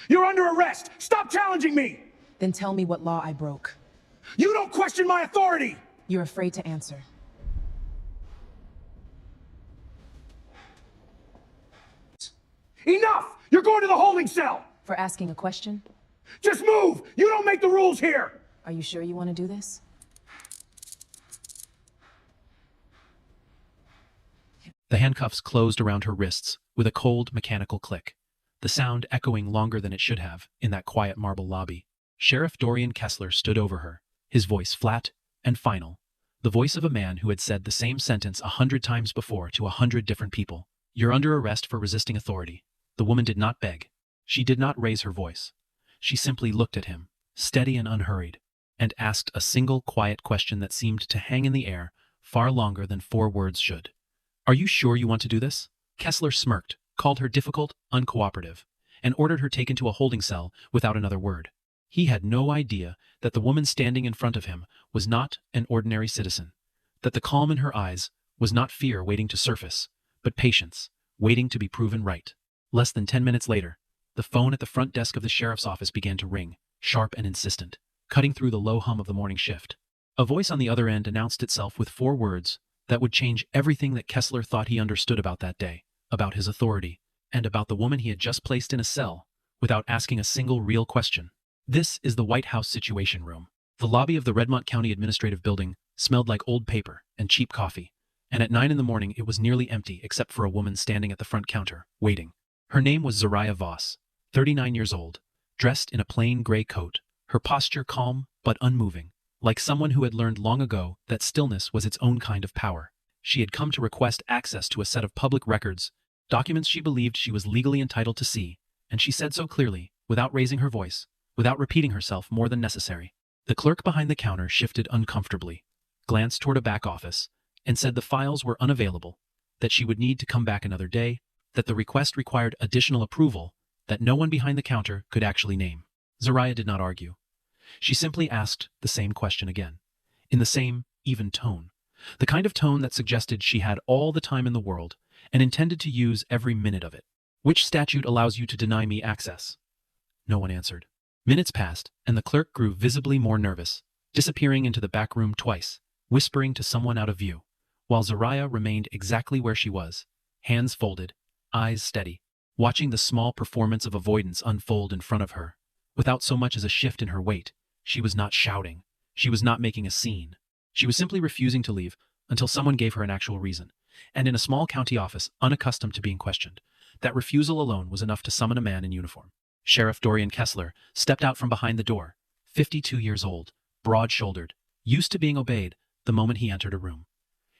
You're under arrest! Stop challenging me! Then tell me what law I broke. You don't question my authority! You're afraid to answer. Enough! You're going to the holding cell! For asking a question? Just move! You don't make the rules here! Are you sure you want to do this? The handcuffs closed around her wrists with a cold, mechanical click, the sound echoing longer than it should have in that quiet marble lobby. Sheriff Dorian Kessler stood over her, his voice flat and final, the voice of a man who had said the same sentence 100 times before to 100 different people. You're under arrest for resisting authority. The woman did not beg. She did not raise her voice. She simply looked at him, steady and unhurried, and asked a single quiet question that seemed to hang in the air far longer than 4 words should. Are you sure you want to do this? Kessler smirked, called her difficult, uncooperative, and ordered her taken to a holding cell without another word. He had no idea that the woman standing in front of him was not an ordinary citizen, that the calm in her eyes was not fear waiting to surface, but patience, waiting to be proven right. Less than 10 minutes later, the phone at the front desk of the sheriff's office began to ring, sharp and insistent, cutting through the low hum of the morning shift. A voice on the other end announced itself with 4 words that would change everything that Kessler thought he understood about that day, about his authority, and about the woman he had just placed in a cell, without asking a single real question. This is the White House Situation Room. The lobby of the Redmont County Administrative Building smelled like old paper and cheap coffee, and at 9 in the morning it was nearly empty except for a woman standing at the front counter, waiting. Her name was Zariah Voss, 39 years old, dressed in a plain gray coat, her posture calm but unmoving, like someone who had learned long ago that stillness was its own kind of power. She had come to request access to a set of public records, documents she believed she was legally entitled to see, and she said so clearly, without raising her voice, without repeating herself more than necessary. The clerk behind the counter shifted uncomfortably, glanced toward a back office, and said the files were unavailable, that she would need to come back another day, that the request required additional approval that no one behind the counter could actually name. Zariah did not argue. She simply asked the same question again, in the same, even tone, the kind of tone that suggested she had all the time in the world and intended to use every minute of it. Which statute allows you to deny me access? No one answered. Minutes passed, and the clerk grew visibly more nervous, disappearing into the back room twice, whispering to someone out of view, while Zariah remained exactly where she was, hands folded, eyes steady, watching the small performance of avoidance unfold in front of her. Without so much as a shift in her weight, she was not shouting. She was not making a scene. She was simply refusing to leave until someone gave her an actual reason. And in a small county office, unaccustomed to being questioned, that refusal alone was enough to summon a man in uniform. Sheriff Dorian Kessler stepped out from behind the door, 52 years old, broad-shouldered, used to being obeyed the moment he entered a room.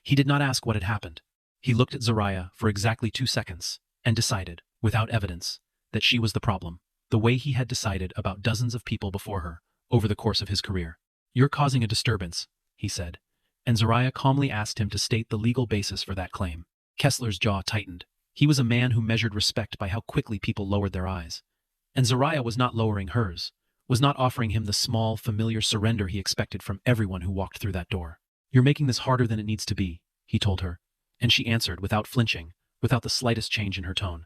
He did not ask what had happened. He looked at Zariah for exactly 2 seconds and decided, without evidence, that she was the problem, the way he had decided about dozens of people before her over the course of his career. You're causing a disturbance, he said, and Zariah calmly asked him to state the legal basis for that claim. Kessler's jaw tightened. He was a man who measured respect by how quickly people lowered their eyes. And Zariah was not lowering hers, was not offering him the small, familiar surrender he expected from everyone who walked through that door. You're making this harder than it needs to be, he told her, and she answered without flinching, without the slightest change in her tone.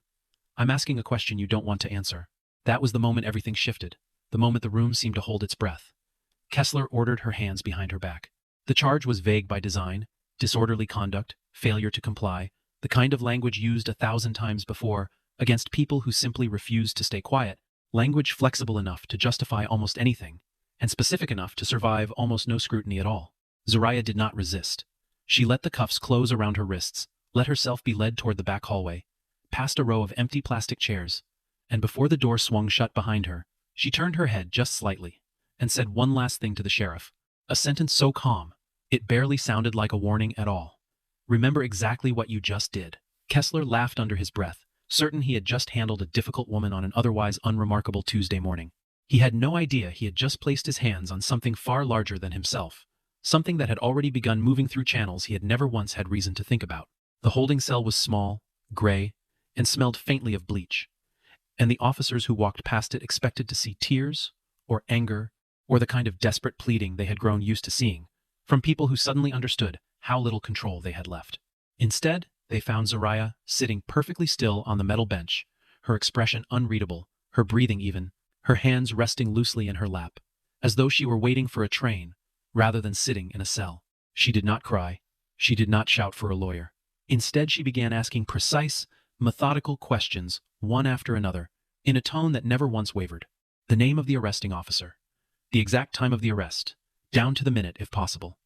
I'm asking a question you don't want to answer. That was the moment everything shifted, the moment the room seemed to hold its breath. Kessler ordered her hands behind her back. The charge was vague by design, disorderly conduct, failure to comply, the kind of language used 1,000 times before against people who simply refused to stay quiet, language flexible enough to justify almost anything, and specific enough to survive almost no scrutiny at all. Zariah did not resist. She let the cuffs close around her wrists, let herself be led toward the back hallway, past a row of empty plastic chairs, and before the door swung shut behind her, she turned her head just slightly and said one last thing to the sheriff, a sentence so calm, it barely sounded like a warning at all. Remember exactly what you just did. Kessler laughed under his breath, certain he had just handled a difficult woman on an otherwise unremarkable Tuesday morning. He had no idea he had just placed his hands on something far larger than himself, something that had already begun moving through channels he had never once had reason to think about. The holding cell was small, gray, and smelled faintly of bleach, and the officers who walked past it expected to see tears, or anger, or the kind of desperate pleading they had grown used to seeing from people who suddenly understood how little control they had left. Instead, they found Zariah sitting perfectly still on the metal bench, her expression unreadable, her breathing even, her hands resting loosely in her lap, as though she were waiting for a train, rather than sitting in a cell. She did not cry. She did not shout for a lawyer. Instead, she began asking precise, methodical questions, one after another, in a tone that never once wavered. The name of the arresting officer, the exact time of the arrest, down to the minute if possible,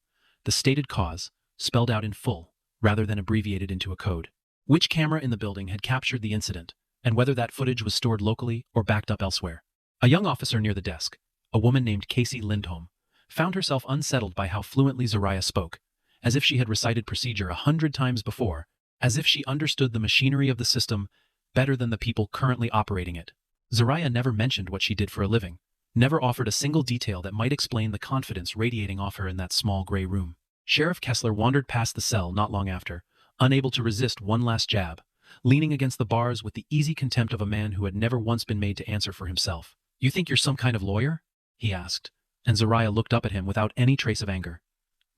the stated cause, spelled out in full, rather than abbreviated into a code, which camera in the building had captured the incident, and whether that footage was stored locally or backed up elsewhere. A young officer near the desk, a woman named Casey Lindholm, found herself unsettled by how fluently Zariah spoke, as if she had recited procedure 100 times before, as if she understood the machinery of the system better than the people currently operating it. Zariah never mentioned what she did for a living, never offered a single detail that might explain the confidence radiating off her in that small gray room. Sheriff Kessler wandered past the cell not long after, unable to resist one last jab, leaning against the bars with the easy contempt of a man who had never once been made to answer for himself. "You think you're some kind of lawyer?" he asked, and Zariah looked up at him without any trace of anger.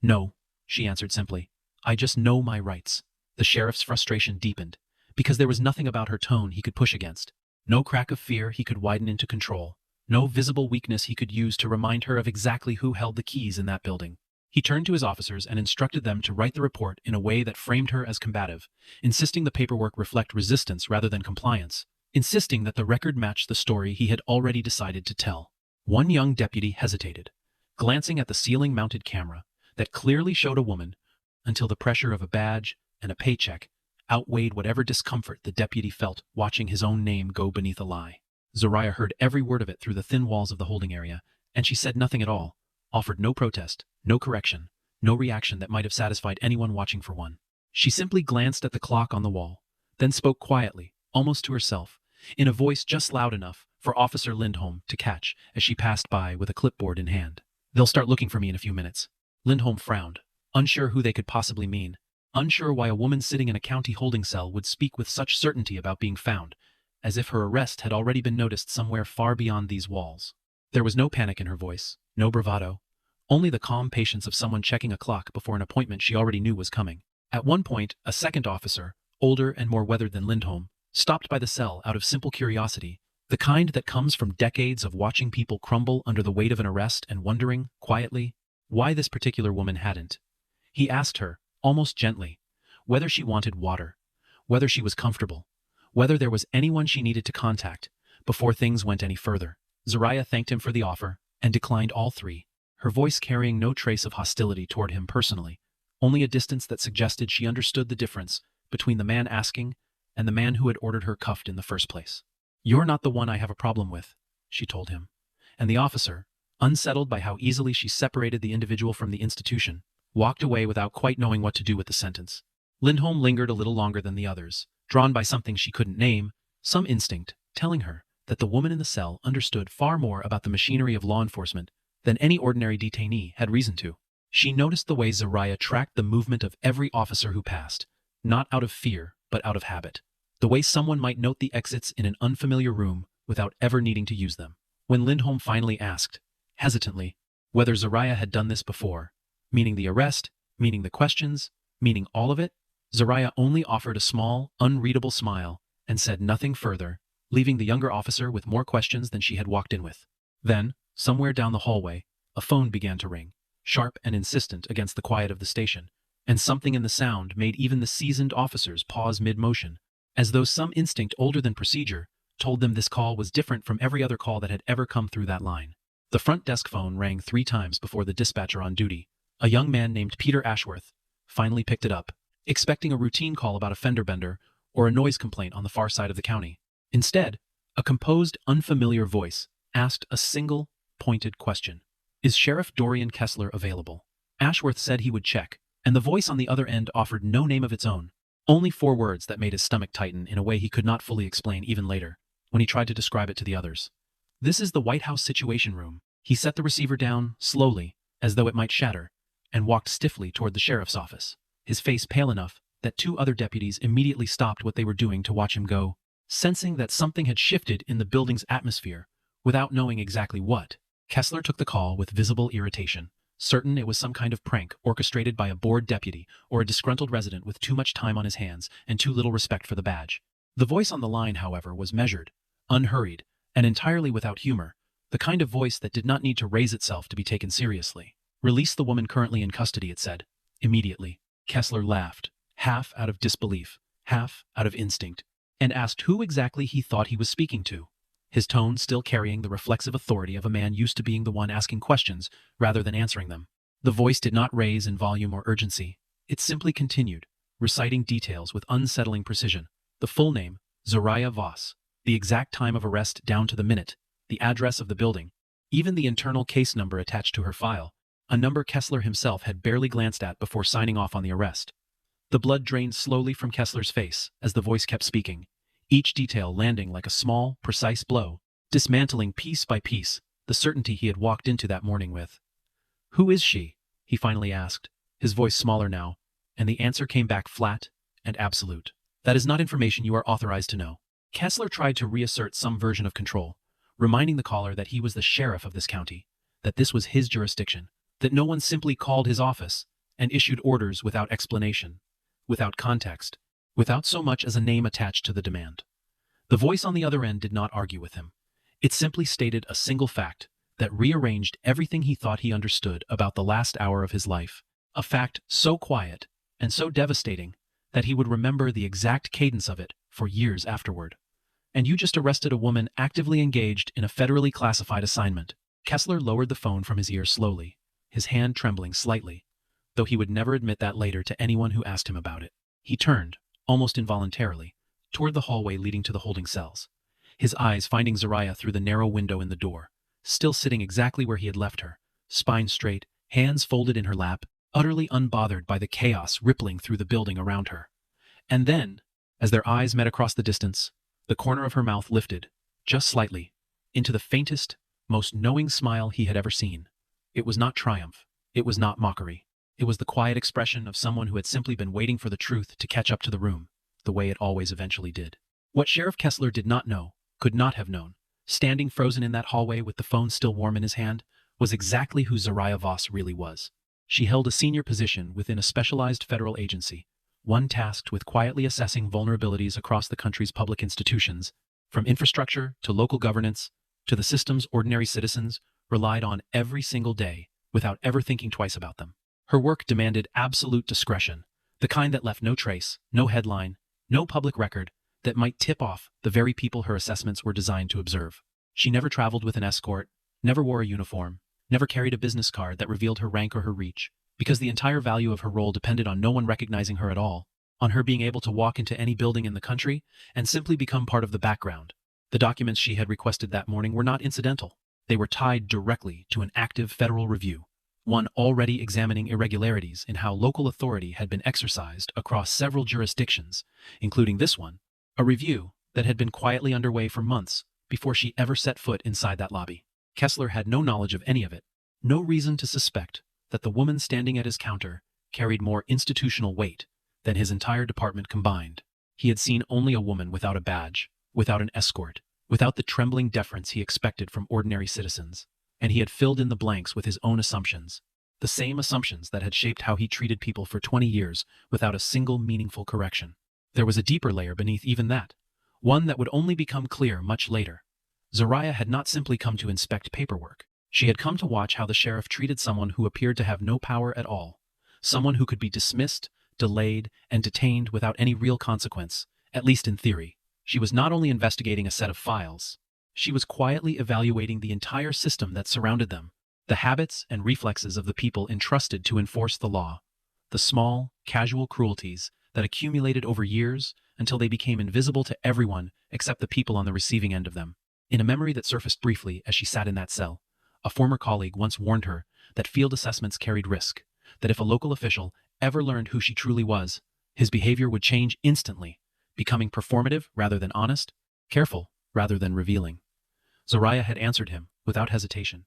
"No," she answered simply. "I just know my rights." The sheriff's frustration deepened, because there was nothing about her tone he could push against. No crack of fear he could widen into control. No visible weakness he could use to remind her of exactly who held the keys in that building. He turned to his officers and instructed them to write the report in a way that framed her as combative, insisting the paperwork reflect resistance rather than compliance, insisting that the record matched the story he had already decided to tell. One young deputy hesitated, glancing at the ceiling-mounted camera that clearly showed a woman, until the pressure of a badge and a paycheck outweighed whatever discomfort the deputy felt watching his own name go beneath a lie. Zariah heard every word of it through the thin walls of the holding area, and she said nothing at all, offered no protest, no correction, no reaction that might have satisfied anyone watching for one. She simply glanced at the clock on the wall, then spoke quietly, almost to herself, in a voice just loud enough for Officer Lindholm to catch as she passed by with a clipboard in hand. "They'll start looking for me in a few minutes." Lindholm frowned, unsure who they could possibly mean, unsure why a woman sitting in a county holding cell would speak with such certainty about being found, as if her arrest had already been noticed somewhere far beyond these walls. There was no panic in her voice, no bravado, only the calm patience of someone checking a clock before an appointment she already knew was coming. At one point, a second officer, older and more weathered than Lindholm, stopped by the cell out of simple curiosity, the kind that comes from decades of watching people crumble under the weight of an arrest and wondering, quietly, why this particular woman hadn't. He asked her, almost gently, whether she wanted water, whether she was comfortable, whether there was anyone she needed to contact before things went any further. Zariah thanked him for the offer and declined all three, her voice carrying no trace of hostility toward him personally, only a distance that suggested she understood the difference between the man asking and the man who had ordered her cuffed in the first place. "You're not the one I have a problem with," she told him, and the officer, unsettled by how easily she separated the individual from the institution, walked away without quite knowing what to do with the sentence. Lindholm lingered a little longer than the others, drawn by something she couldn't name, some instinct telling her that the woman in the cell understood far more about the machinery of law enforcement than any ordinary detainee had reason to. She noticed the way Zariah tracked the movement of every officer who passed, not out of fear, but out of habit. The way someone might note the exits in an unfamiliar room without ever needing to use them. When Lindholm finally asked, hesitantly, whether Zariah had done this before, meaning the arrest, meaning the questions, meaning all of it, Zariah only offered a small, unreadable smile and said nothing further, leaving the younger officer with more questions than she had walked in with. Then, somewhere down the hallway, a phone began to ring, sharp and insistent against the quiet of the station, and something in the sound made even the seasoned officers pause mid-motion, as though some instinct older than procedure told them this call was different from every other call that had ever come through that line. The front desk phone rang 3 times before the dispatcher on duty, a young man named Peter Ashworth, finally picked it up, expecting a routine call about a fender bender or a noise complaint on the far side of the county. Instead, a composed, unfamiliar voice asked a single, pointed question. "Is Sheriff Dorian Kessler available?" Ashworth said he would check, and the voice on the other end offered no name of its own, only 4 words that made his stomach tighten in a way he could not fully explain even later, when he tried to describe it to the others. "This is the White House Situation Room." He set the receiver down, slowly, as though it might shatter, and walked stiffly toward the sheriff's office, his face pale enough that 2 other deputies immediately stopped what they were doing to watch him go, sensing that something had shifted in the building's atmosphere, without knowing exactly what. Kessler took the call with visible irritation, certain it was some kind of prank orchestrated by a bored deputy or a disgruntled resident with too much time on his hands and too little respect for the badge. The voice on the line, however, was measured, unhurried, and entirely without humor, the kind of voice that did not need to raise itself to be taken seriously. "Release the woman currently in custody," it said. Immediately, Kessler laughed, half out of disbelief, half out of instinct, and asked who exactly he thought he was speaking to, his tone still carrying the reflexive authority of a man used to being the one asking questions rather than answering them. The voice did not raise in volume or urgency. It simply continued, reciting details with unsettling precision. The full name, Zariah Voss, the exact time of arrest down to the minute, the address of the building, even the internal case number attached to her file, a number Kessler himself had barely glanced at before signing off on the arrest. The blood drained slowly from Kessler's face as the voice kept speaking, each detail landing like a small, precise blow, dismantling piece by piece the certainty he had walked into that morning with. "Who is she?" he finally asked, his voice smaller now, and the answer came back flat and absolute. "That is not information you are authorized to know." Kessler tried to reassert some version of control, reminding the caller that he was the sheriff of this county, that this was his jurisdiction, that no one simply called his office and issued orders without explanation, without context, without so much as a name attached to the demand. The voice on the other end did not argue with him. It simply stated a single fact that rearranged everything he thought he understood about the last hour of his life, a fact so quiet and so devastating that he would remember the exact cadence of it for years afterward. "And you just arrested a woman actively engaged in a federally classified assignment." Kessler lowered the phone from his ear slowly, his hand trembling slightly, though he would never admit that later to anyone who asked him about it. He turned, almost involuntarily, toward the hallway leading to the holding cells, his eyes finding Zariah through the narrow window in the door, still sitting exactly where he had left her, spine straight, hands folded in her lap, utterly unbothered by the chaos rippling through the building around her. And then, as their eyes met across the distance, the corner of her mouth lifted, just slightly, into the faintest, most knowing smile he had ever seen. It was not triumph. It was not mockery. It was the quiet expression of someone who had simply been waiting for the truth to catch up to the room, the way it always eventually did. What Sheriff Kessler did not know, could not have known, standing frozen in that hallway with the phone still warm in his hand, was exactly who Zariah Voss really was. She held a senior position within a specialized federal agency, one tasked with quietly assessing vulnerabilities across the country's public institutions, from infrastructure to local governance, to the systems ordinary citizens relied on every single day without ever thinking twice about them. Her work demanded absolute discretion, the kind that left no trace, no headline, no public record that might tip off the very people her assessments were designed to observe. She never traveled with an escort, never wore a uniform, never carried a business card that revealed her rank or her reach, because the entire value of her role depended on no one recognizing her at all, on her being able to walk into any building in the country and simply become part of the background. The documents she had requested that morning were not incidental. They were tied directly to an active federal review, one already examining irregularities in how local authority had been exercised across several jurisdictions, including this one, a review that had been quietly underway for months before she ever set foot inside that lobby. Kessler had no knowledge of any of it, no reason to suspect that the woman standing at his counter carried more institutional weight than his entire department combined. He had seen only a woman without a badge, without an escort, without the trembling deference he expected from ordinary citizens, and he had filled in the blanks with his own assumptions, the same assumptions that had shaped how he treated people for 20 years without a single meaningful correction. There was a deeper layer beneath even that, one that would only become clear much later. Zariah had not simply come to inspect paperwork. She had come to watch how the sheriff treated someone who appeared to have no power at all, someone who could be dismissed, delayed, and detained without any real consequence, at least in theory. She was not only investigating a set of files, she was quietly evaluating the entire system that surrounded them, the habits and reflexes of the people entrusted to enforce the law, the small, casual cruelties that accumulated over years until they became invisible to everyone except the people on the receiving end of them. In a memory that surfaced briefly as she sat in that cell, a former colleague once warned her that field assessments carried risk, that if a local official ever learned who she truly was, his behavior would change instantly, becoming performative rather than honest, careful rather than revealing. Zariah had answered him, without hesitation,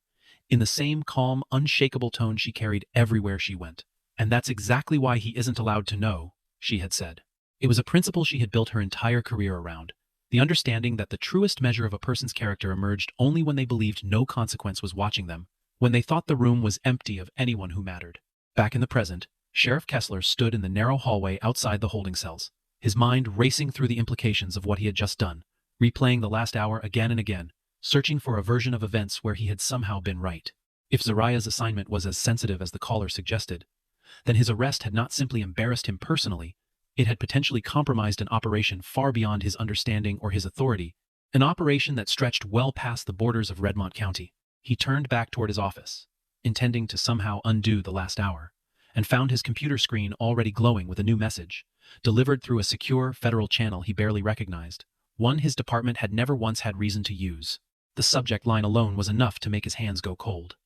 in the same calm, unshakable tone she carried everywhere she went. "And that's exactly why he isn't allowed to know," she had said. It was a principle she had built her entire career around, the understanding that the truest measure of a person's character emerged only when they believed no consequence was watching them, when they thought the room was empty of anyone who mattered. Back in the present, Sheriff Kessler stood in the narrow hallway outside the holding cells, his mind racing through the implications of what he had just done, replaying the last hour again and again, searching for a version of events where he had somehow been right. If Zariah's assignment was as sensitive as the caller suggested, then his arrest had not simply embarrassed him personally, it had potentially compromised an operation far beyond his understanding or his authority, an operation that stretched well past the borders of Redmont County. He turned back toward his office, intending to somehow undo the last hour, and found his computer screen already glowing with a new message, delivered through a secure federal channel he barely recognized, one his department had never once had reason to use. The subject line alone was enough to make his hands go cold.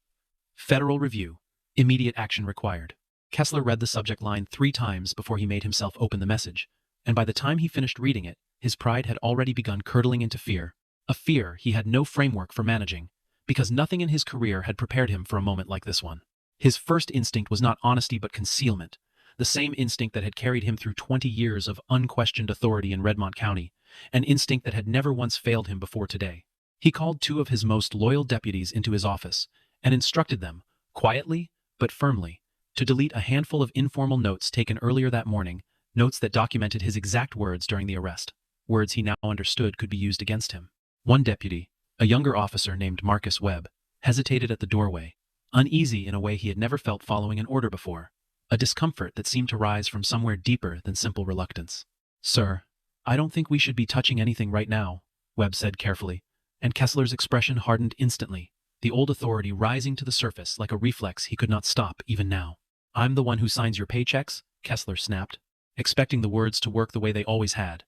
Federal Review. Immediate action required. Kessler read the subject line 3 times before he made himself open the message, and by the time he finished reading it, his pride had already begun curdling into fear, a fear he had no framework for managing, because nothing in his career had prepared him for a moment like this one. His first instinct was not honesty but concealment, the same instinct that had carried him through 20 years of unquestioned authority in Redmont County, an instinct that had never once failed him before today. He called 2 of his most loyal deputies into his office and instructed them, quietly but firmly, to delete a handful of informal notes taken earlier that morning, notes that documented his exact words during the arrest, words he now understood could be used against him. One deputy, a younger officer named Marcus Webb, hesitated at the doorway, uneasy in a way he had never felt following an order before, a discomfort that seemed to rise from somewhere deeper than simple reluctance. "Sir, I don't think we should be touching anything right now," Webb said carefully, and Kessler's expression hardened instantly, the old authority rising to the surface like a reflex he could not stop even now. "I'm the one who signs your paychecks," Kessler snapped, expecting the words to work the way they always had,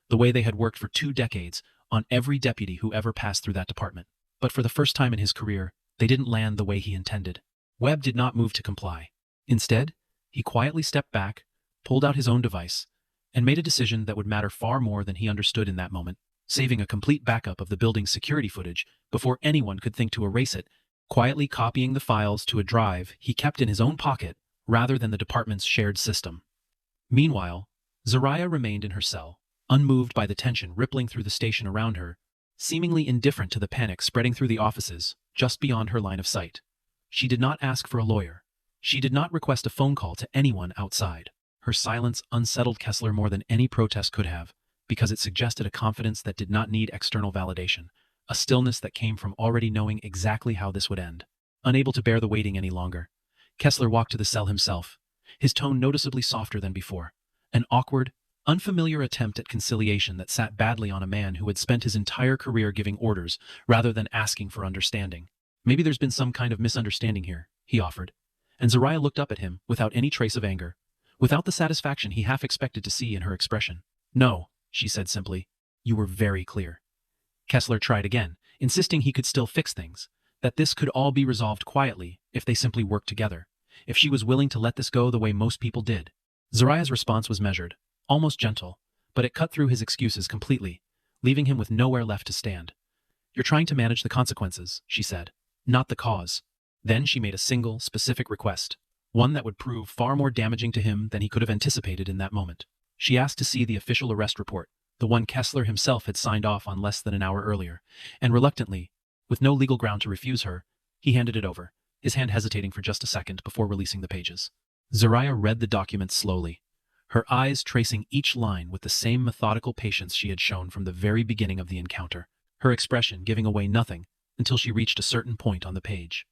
the way they had worked for 2 decades on every deputy who ever passed through that department. But for the first time in his career, they didn't land the way he intended. Webb did not move to comply. Instead, he quietly stepped back, pulled out his own device, and made a decision that would matter far more than he understood in that moment, saving a complete backup of the building's security footage before anyone could think to erase it, quietly copying the files to a drive he kept in his own pocket rather than the department's shared system. Meanwhile, Zariah remained in her cell, unmoved by the tension rippling through the station around her, seemingly indifferent to the panic spreading through the offices just beyond her line of sight. She did not ask for a lawyer. She did not request a phone call to anyone outside. Her silence unsettled Kessler more than any protest could have, because it suggested a confidence that did not need external validation, a stillness that came from already knowing exactly how this would end. Unable to bear the waiting any longer, Kessler walked to the cell himself, his tone noticeably softer than before, an awkward, unfamiliar attempt at conciliation that sat badly on a man who had spent his entire career giving orders rather than asking for understanding. "Maybe there's been some kind of misunderstanding here," he offered, and Zariah looked up at him without any trace of anger, without the satisfaction he half expected to see in her expression. "No," she said simply. "You were very clear." Kessler tried again, insisting he could still fix things, that this could all be resolved quietly if they simply worked together, if she was willing to let this go the way most people did. Zariah's response was measured, almost gentle, but it cut through his excuses completely, leaving him with nowhere left to stand. "You're trying to manage the consequences," she said, "not the cause." Then she made a single, specific request, one that would prove far more damaging to him than he could have anticipated in that moment. She asked to see the official arrest report, the one Kessler himself had signed off on less than an hour earlier, and reluctantly, with no legal ground to refuse her, he handed it over, his hand hesitating for just a second before releasing the pages. Zariah read the document slowly, her eyes tracing each line with the same methodical patience she had shown from the very beginning of the encounter, her expression giving away nothing until she reached a certain point on the page.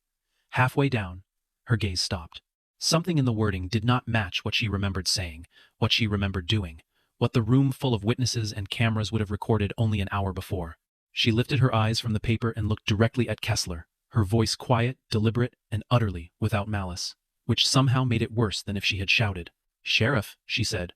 Halfway down, her gaze stopped. Something in the wording did not match what she remembered saying, what she remembered doing, what the room full of witnesses and cameras would have recorded only an hour before. She lifted her eyes from the paper and looked directly at Kessler, her voice quiet, deliberate, and utterly without malice, which somehow made it worse than if she had shouted. "Sheriff," she said,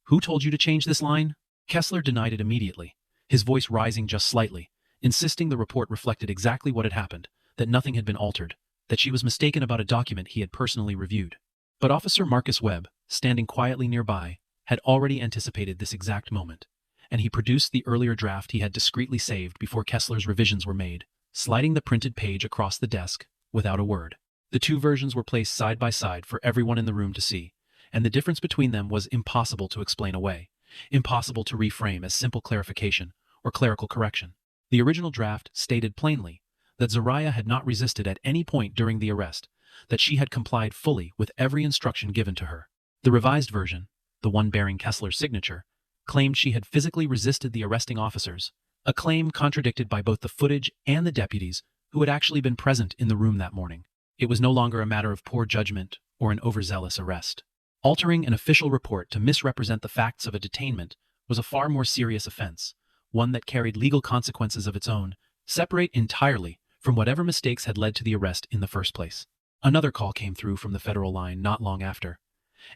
"who told you to change this line?" Kessler denied it immediately, his voice rising just slightly, insisting the report reflected exactly what had happened, that nothing had been altered, that she was mistaken about a document he had personally reviewed. But Officer Marcus Webb, standing quietly nearby, had already anticipated this exact moment, and he produced the earlier draft he had discreetly saved before Kessler's revisions were made, sliding the printed page across the desk without a word. The 2 versions were placed side by side for everyone in the room to see, and the difference between them was impossible to explain away, impossible to reframe as simple clarification or clerical correction. The original draft stated plainly that Zariah had not resisted at any point during the arrest, that she had complied fully with every instruction given to her. The revised version, the one bearing Kessler's signature, claimed she had physically resisted the arresting officers, a claim contradicted by both the footage and the deputies who had actually been present in the room that morning. It was no longer a matter of poor judgment or an overzealous arrest. Altering an official report to misrepresent the facts of a detainment was a far more serious offense, one that carried legal consequences of its own, separate entirely from whatever mistakes had led to the arrest in the first place. Another call came through from the federal line not long after,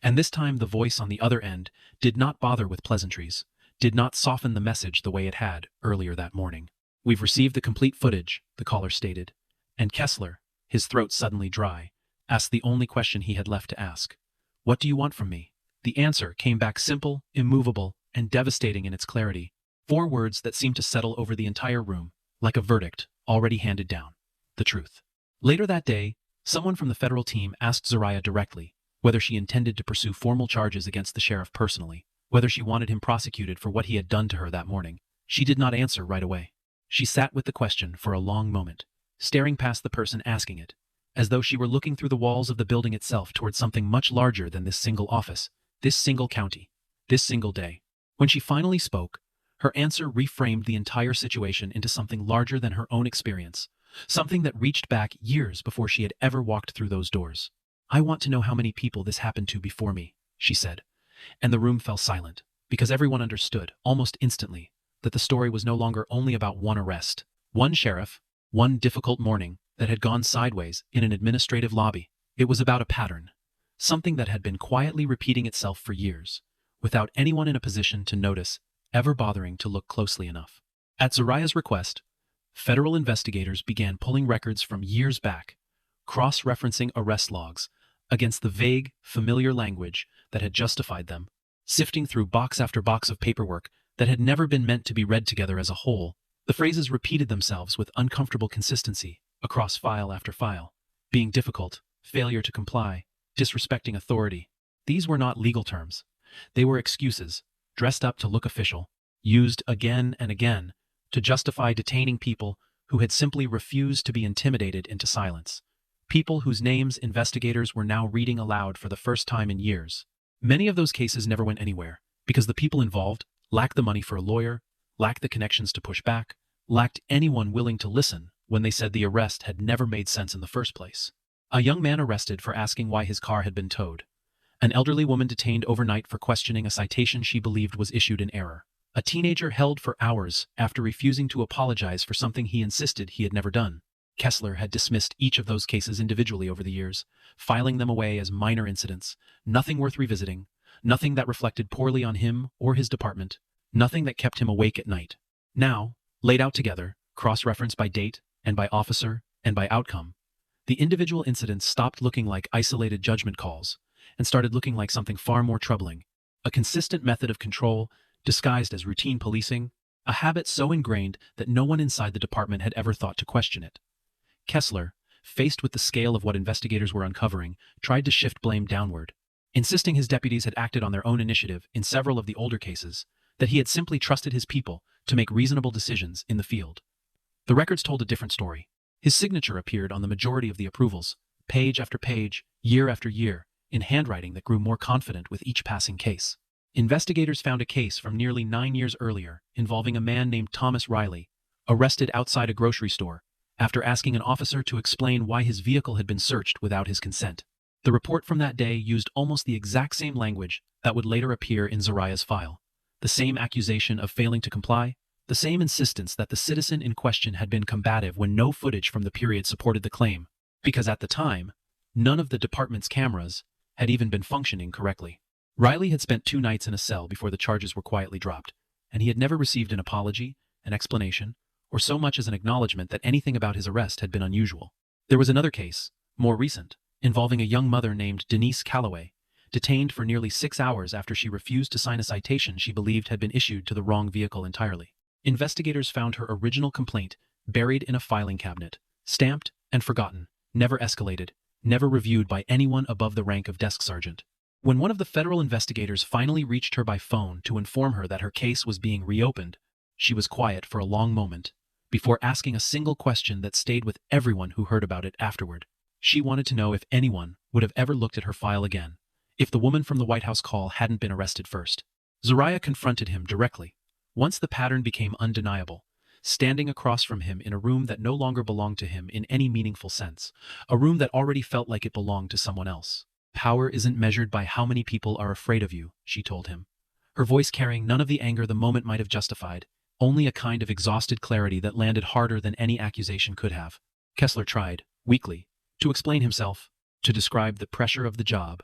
and this time the voice on the other end did not bother with pleasantries, did not soften the message the way it had earlier that morning. "We've received the complete footage," the caller stated, and Kessler, his throat suddenly dry, asked the only question he had left to ask. "What do you want from me?" The answer came back simple, immovable, and devastating in its clarity. 4 words that seemed to settle over the entire room, like a verdict already handed down. The truth. Later that day, someone from the federal team asked Zoraya directly whether she intended to pursue formal charges against the sheriff personally, whether she wanted him prosecuted for what he had done to her that morning. She did not answer right away. She sat with the question for a long moment, staring past the person asking it, as though she were looking through the walls of the building itself towards something much larger than this single office, this single county, this single day. When she finally spoke, her answer reframed the entire situation into something larger than her own experience, something that reached back years before she had ever walked through those doors. "I want to know how many people this happened to before me," she said, and the room fell silent, because everyone understood, almost instantly, that the story was no longer only about one arrest, one sheriff, one difficult morning that had gone sideways in an administrative lobby. It was about a pattern, something that had been quietly repeating itself for years, without anyone in a position to notice ever bothering to look closely enough. At Zoraya's request, federal investigators began pulling records from years back, cross-referencing arrest logs against the vague, familiar language that had justified them, sifting through box after box of paperwork that had never been meant to be read together as a whole. The phrases repeated themselves with uncomfortable consistency across file after file: being difficult, failure to comply, disrespecting authority. These were not legal terms. They were excuses, dressed up to look official, used again and again to justify detaining people who had simply refused to be intimidated into silence. People whose names investigators were now reading aloud for the first time in years. Many of those cases never went anywhere, because the people involved lacked the money for a lawyer, lacked the connections to push back, lacked anyone willing to listen when they said the arrest had never made sense in the first place. A young man arrested for asking why his car had been towed. An elderly woman detained overnight for questioning a citation she believed was issued in error. A teenager held for hours after refusing to apologize for something he insisted he had never done. Kessler had dismissed each of those cases individually over the years, filing them away as minor incidents, nothing worth revisiting, nothing that reflected poorly on him or his department, nothing that kept him awake at night. Now, laid out together, cross-referenced by date and by officer and by outcome, the individual incidents stopped looking like isolated judgment calls and started looking like something far more troubling: a consistent method of control disguised as routine policing, a habit so ingrained that no one inside the department had ever thought to question it. Kessler, faced with the scale of what investigators were uncovering, tried to shift blame downward, insisting his deputies had acted on their own initiative in several of the older cases, that he had simply trusted his people to make reasonable decisions in the field. The records told a different story. His signature appeared on the majority of the approvals, page after page, year after year, in handwriting that grew more confident with each passing case. Investigators found a case from nearly 9 years earlier involving a man named Thomas Riley, arrested outside a grocery store after asking an officer to explain why his vehicle had been searched without his consent. The report from that day used almost the exact same language that would later appear in Zoraya's file. The same accusation of failing to comply, the same insistence that the citizen in question had been combative when no footage from the period supported the claim, because at the time, none of the department's cameras had even been functioning correctly. Riley had spent 2 nights in a cell before the charges were quietly dropped, and he had never received an apology, an explanation, or so much as an acknowledgement that anything about his arrest had been unusual. There was another case, more recent, involving a young mother named Denise Calloway, detained for nearly 6 hours after she refused to sign a citation she believed had been issued to the wrong vehicle entirely. Investigators found her original complaint buried in a filing cabinet, stamped and forgotten, never escalated, never reviewed by anyone above the rank of desk sergeant. When one of the federal investigators finally reached her by phone to inform her that her case was being reopened, she was quiet for a long moment, before asking a single question that stayed with everyone who heard about it afterward. She wanted to know if anyone would have ever looked at her file again, if the woman from the White House call hadn't been arrested first. Zoraya confronted him directly. Once the pattern became undeniable, standing across from him in a room that no longer belonged to him in any meaningful sense, a room that already felt like it belonged to someone else. Power isn't measured by how many people are afraid of you, she told him, her voice carrying none of the anger the moment might have justified, only a kind of exhausted clarity that landed harder than any accusation could have. Kessler tried, weakly, to explain himself, to describe the pressure of the job,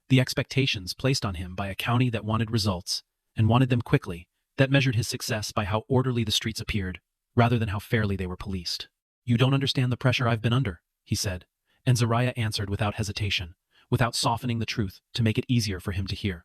the expectations placed on him by a county that wanted results, and wanted them quickly, that measured his success by how orderly the streets appeared, rather than how fairly they were policed. You don't understand the pressure I've been under, he said, and Zariah answered without hesitation, without softening the truth to make it easier for him to hear.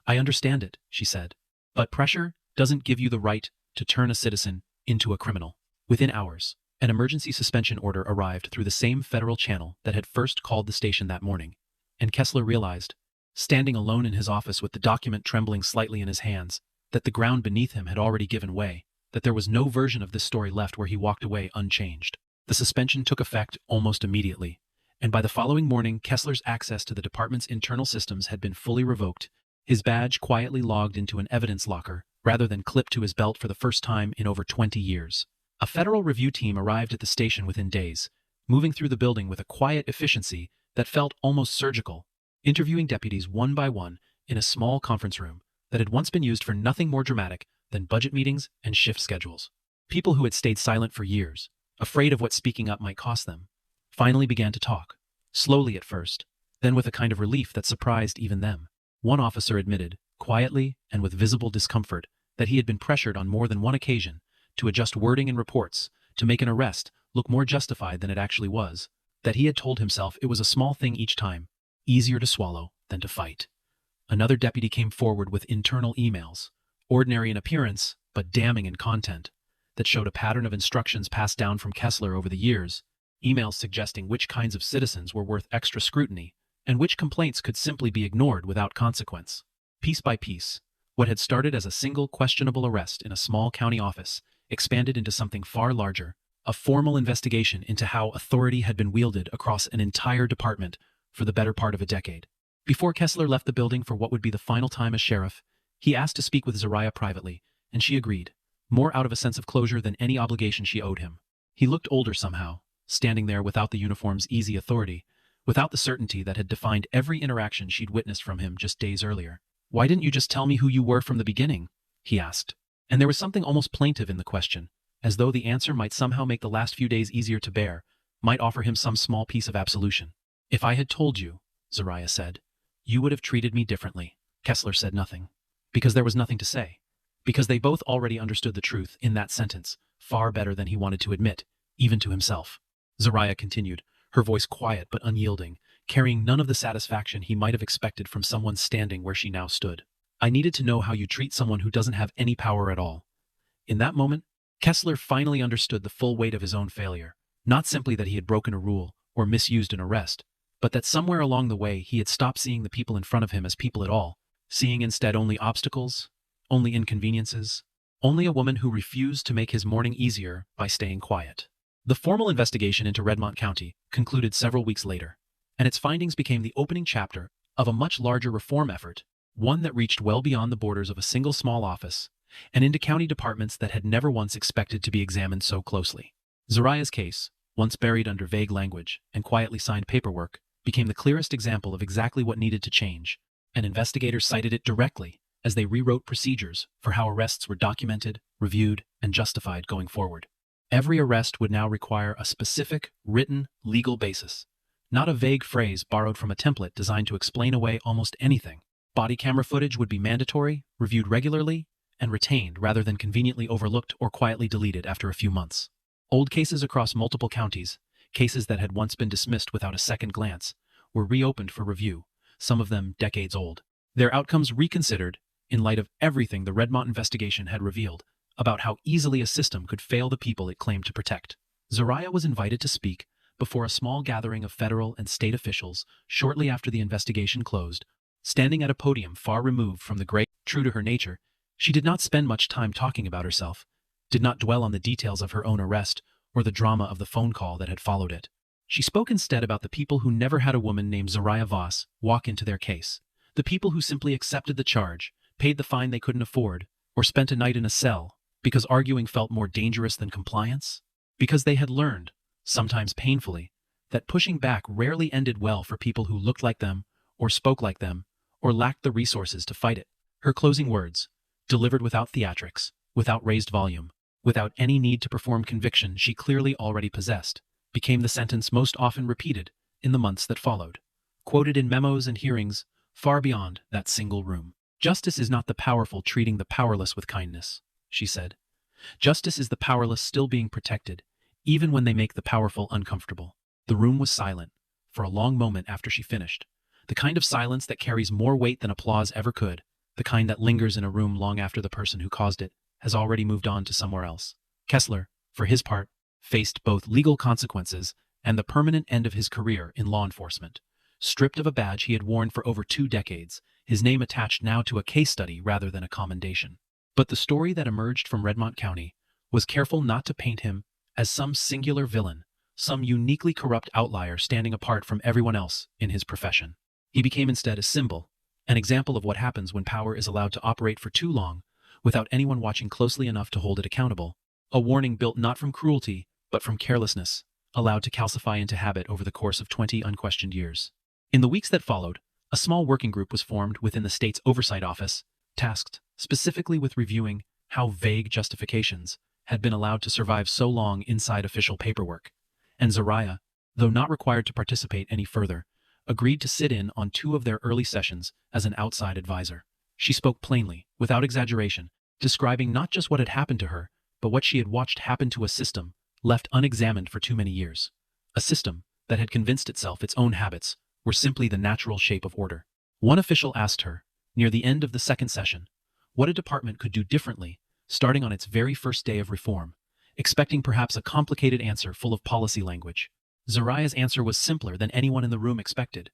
I understand it, she said, but pressure doesn't give you the right to turn a citizen into a criminal. Within hours, an emergency suspension order arrived through the same federal channel that had first called the station that morning, and Kessler realized, standing alone in his office with the document trembling slightly in his hands, that the ground beneath him had already given way, that there was no version of this story left where he walked away unchanged. The suspension took effect almost immediately, and by the following morning Kessler's access to the department's internal systems had been fully revoked, his badge quietly logged into an evidence locker, rather than clipped to his belt for the first time in over 20 years. A federal review team arrived at the station within days, moving through the building with a quiet efficiency that felt almost surgical, interviewing deputies one by one in a small conference room that had once been used for nothing more dramatic than budget meetings and shift schedules. People who had stayed silent for years, afraid of what speaking up might cost them, finally began to talk, slowly at first, then with a kind of relief that surprised even them. One officer admitted, quietly and with visible discomfort, that he had been pressured on more than one occasion to adjust wording in reports to make an arrest look more justified than it actually was, that he had told himself it was a small thing each time, easier to swallow than to fight. Another deputy came forward with internal emails, ordinary in appearance but damning in content, that showed a pattern of instructions passed down from Kessler over the years, emails suggesting which kinds of citizens were worth extra scrutiny and which complaints could simply be ignored without consequence. Piece by piece, what had started as a single questionable arrest in a small county office expanded into something far larger, a formal investigation into how authority had been wielded across an entire department for the better part of a decade. Before Kessler left the building for what would be the final time as sheriff, he asked to speak with Zariah privately, and she agreed, more out of a sense of closure than any obligation she owed him. He looked older somehow, standing there without the uniform's easy authority, without the certainty that had defined every interaction she'd witnessed from him just days earlier. Why didn't you just tell me who you were from the beginning? He asked. And there was something almost plaintive in the question, as though the answer might somehow make the last few days easier to bear, might offer him some small piece of absolution. If I had told you, Zariah said, you would have treated me differently. Kessler said nothing. Because there was nothing to say. Because they both already understood the truth in that sentence, far better than he wanted to admit, even to himself. Zariah continued, her voice quiet but unyielding, carrying none of the satisfaction he might have expected from someone standing where she now stood. I needed to know how you treat someone who doesn't have any power at all. In that moment, Kessler finally understood the full weight of his own failure, not simply that he had broken a rule or misused an arrest, but that somewhere along the way he had stopped seeing the people in front of him as people at all, seeing instead only obstacles, only inconveniences, only a woman who refused to make his morning easier by staying quiet. The formal investigation into Redmont County concluded several weeks later, and its findings became the opening chapter of a much larger reform effort, one that reached well beyond the borders of a single small office and into county departments that had never once expected to be examined so closely. Zariah's case, once buried under vague language and quietly signed paperwork, became the clearest example of exactly what needed to change, and investigators cited it directly as they rewrote procedures for how arrests were documented, reviewed, and justified going forward. Every arrest would now require a specific, written, legal basis, not a vague phrase borrowed from a template designed to explain away almost anything. Body camera footage would be mandatory, reviewed regularly, and retained rather than conveniently overlooked or quietly deleted after a few months. Old cases across multiple counties, cases that had once been dismissed without a second glance, were reopened for review, some of them decades old. Their outcomes reconsidered in light of everything the Redmont investigation had revealed about how easily a system could fail the people it claimed to protect. Zariah was invited to speak before a small gathering of federal and state officials shortly after the investigation closed. Standing at a podium far removed from the great, true to her nature, she did not spend much time talking about herself, did not dwell on the details of her own arrest or the drama of the phone call that had followed it. She spoke instead about the people who never had a woman named Zariah Voss walk into their case, the people who simply accepted the charge, paid the fine they couldn't afford, or spent a night in a cell, Because arguing felt more dangerous than compliance? Because they had learned, sometimes painfully, that pushing back rarely ended well for people who looked like them, or spoke like them, or lacked the resources to fight it. Her closing words, delivered without theatrics, without raised volume, without any need to perform conviction she clearly already possessed, became the sentence most often repeated in the months that followed, quoted in memos and hearings far beyond that single room. Justice is not the powerful treating the powerless with kindness, she said. Justice is the powerless still being protected, even when they make the powerful uncomfortable. The room was silent for a long moment after she finished, the kind of silence that carries more weight than applause ever could, the kind that lingers in a room long after the person who caused it has already moved on to somewhere else. Kessler, for his part, faced both legal consequences and the permanent end of his career in law enforcement. Stripped of a badge he had worn for over 2 decades, his name attached now to a case study rather than a commendation. But the story that emerged from Redmont County was careful not to paint him as some singular villain, some uniquely corrupt outlier standing apart from everyone else in his profession. He became instead a symbol, an example of what happens when power is allowed to operate for too long without anyone watching closely enough to hold it accountable. A warning built not from cruelty, but from carelessness, allowed to calcify into habit over the course of 20 unquestioned years. In the weeks that followed, a small working group was formed within the state's oversight office, tasked specifically with reviewing how vague justifications had been allowed to survive so long inside official paperwork. And Zariah, though not required to participate any further, agreed to sit in on 2 of their early sessions as an outside advisor. She spoke plainly, without exaggeration, describing not just what had happened to her, but what she had watched happen to a system left unexamined for too many years. A system that had convinced itself its own habits were simply the natural shape of order. One official asked her, near the end of the second session, what a department could do differently, starting on its very first day of reform, expecting perhaps a complicated answer full of policy language. Zariah's answer was simpler than anyone in the room expected.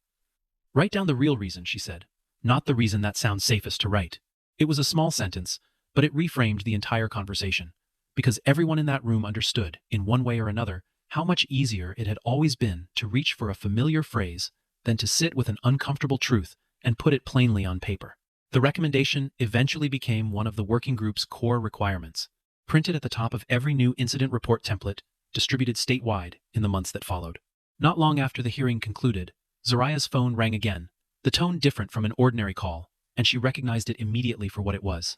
Write down the real reason, she said, not the reason that sounds safest to write. It was a small sentence, but it reframed the entire conversation, because everyone in that room understood, in one way or another, how much easier it had always been to reach for a familiar phrase than to sit with an uncomfortable truth and put it plainly on paper. The recommendation eventually became one of the working group's core requirements, printed at the top of every new incident report template distributed statewide in the months that followed. Not long after the hearing concluded, Zariah's phone rang again, the tone different from an ordinary call, and she recognized it immediately for what it was.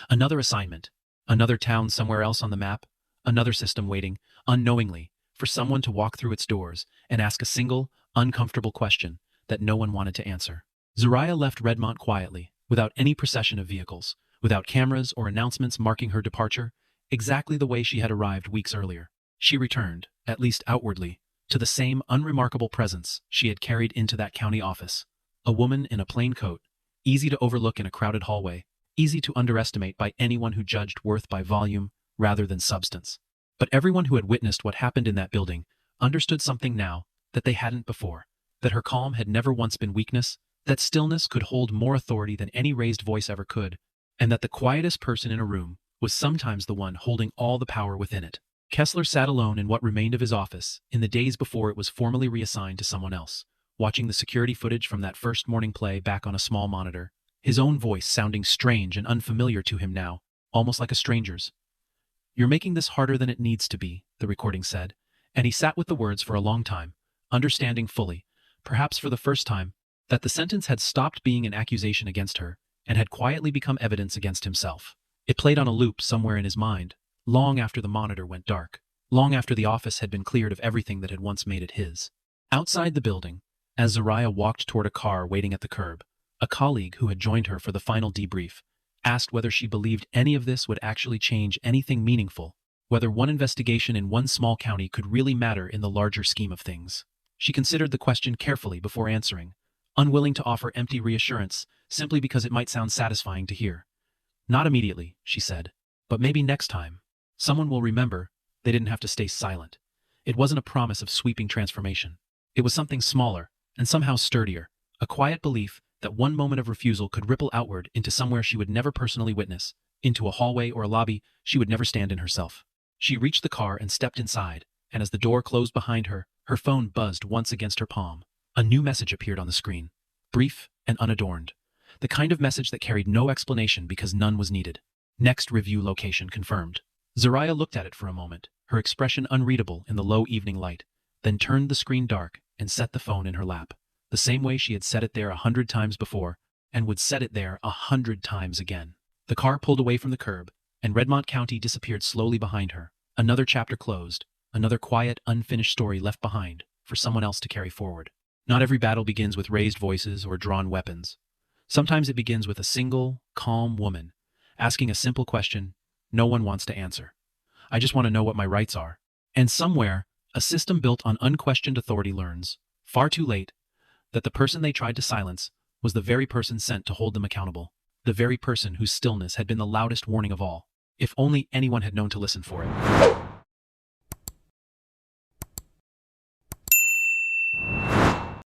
Another assignment, another town somewhere else on the map, another system waiting, unknowingly, for someone to walk through its doors and ask a single, uncomfortable question that no one wanted to answer. Zariah left Redmont quietly, without any procession of vehicles, without cameras or announcements marking her departure, exactly the way she had arrived weeks earlier. She returned, at least outwardly, to the same unremarkable presence she had carried into that county office. A woman in a plain coat, easy to overlook in a crowded hallway, easy to underestimate by anyone who judged worth by volume rather than substance. But everyone who had witnessed what happened in that building understood something now that they hadn't before, that her calm had never once been weakness, that stillness could hold more authority than any raised voice ever could, and that the quietest person in a room was sometimes the one holding all the power within it. Kessler sat alone in what remained of his office in the days before it was formally reassigned to someone else, watching the security footage from that first morning play back on a small monitor, his own voice sounding strange and unfamiliar to him now, almost like a stranger's. "You're making this harder than it needs to be," the recording said, and he sat with the words for a long time, understanding fully, perhaps for the first time, that the sentence had stopped being an accusation against her and had quietly become evidence against himself. It played on a loop somewhere in his mind, long after the monitor went dark, long after the office had been cleared of everything that had once made it his. Outside the building, as Zariah walked toward a car waiting at the curb, a colleague who had joined her for the final debrief asked whether she believed any of this would actually change anything meaningful, whether one investigation in one small county could really matter in the larger scheme of things. She considered the question carefully before answering, unwilling to offer empty reassurance simply because it might sound satisfying to hear. "Not immediately," she said, "but maybe next time. Someone will remember they didn't have to stay silent." It wasn't a promise of sweeping transformation. It was something smaller and somehow sturdier, a quiet belief that one moment of refusal could ripple outward into somewhere she would never personally witness, into a hallway or a lobby she would never stand in herself. She reached the car and stepped inside, and as the door closed behind her, her phone buzzed once against her palm. A new message appeared on the screen, brief and unadorned, the kind of message that carried no explanation because none was needed. Next review location confirmed. Zaraya looked at it for a moment, her expression unreadable in the low evening light, then turned the screen dark and set the phone in her lap, the same way she had set it there 100 times before, and would set it there 100 times again. The car pulled away from the curb, and Redmont County disappeared slowly behind her. Another chapter closed, another quiet, unfinished story left behind for someone else to carry forward. Not every battle begins with raised voices or drawn weapons. Sometimes it begins with a single, calm woman asking a simple question no one wants to answer. I just want to know what my rights are. And somewhere, a system built on unquestioned authority learns, far too late, that the person they tried to silence was the very person sent to hold them accountable, the very person whose stillness had been the loudest warning of all. If only anyone had known to listen for it.